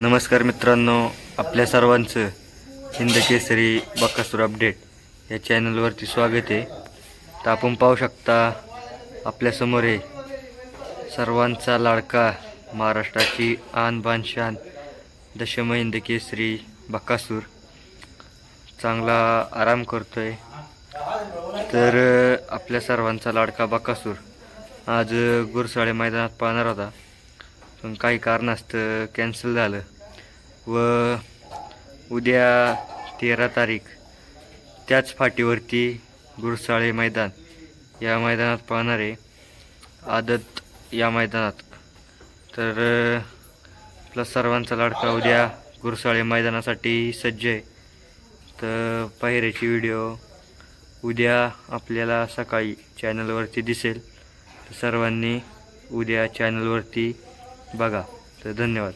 नमस्कार मित्रांनो, आपल्या सर्वांचं हिंद केसरी बकासूर अपडेट या चॅनलवरती स्वागत आहे। तर आपण पाहू शकता आपल्यासमोर आहे सर्वांचा लाडका महाराष्ट्राची आन बान शान दशम हिंद केसरी बकासूर चांगला आराम करतोय। तर आपल्या सर्वांचा लाडका बकासूर आज गुरसाळे मैदानात पाहणार होता, पण काही कारणास्तव कॅन्सल झालं व उद्या 13 तारीख त्याच फाटीवरती गुरसाळे मैदान या मैदानात पाहणार आहे आदत या मैदानात। तर आपला सर्वांचा लाडका उद्या गुरसाळे मैदानासाठी सज्ज आहे। तर पायऱ्याची व्हिडिओ उद्या आपल्याला सकाळी चॅनलवरती दिसेल, तर सर्वांनी उद्या चॅनलवरती बघा। तर धन्यवाद।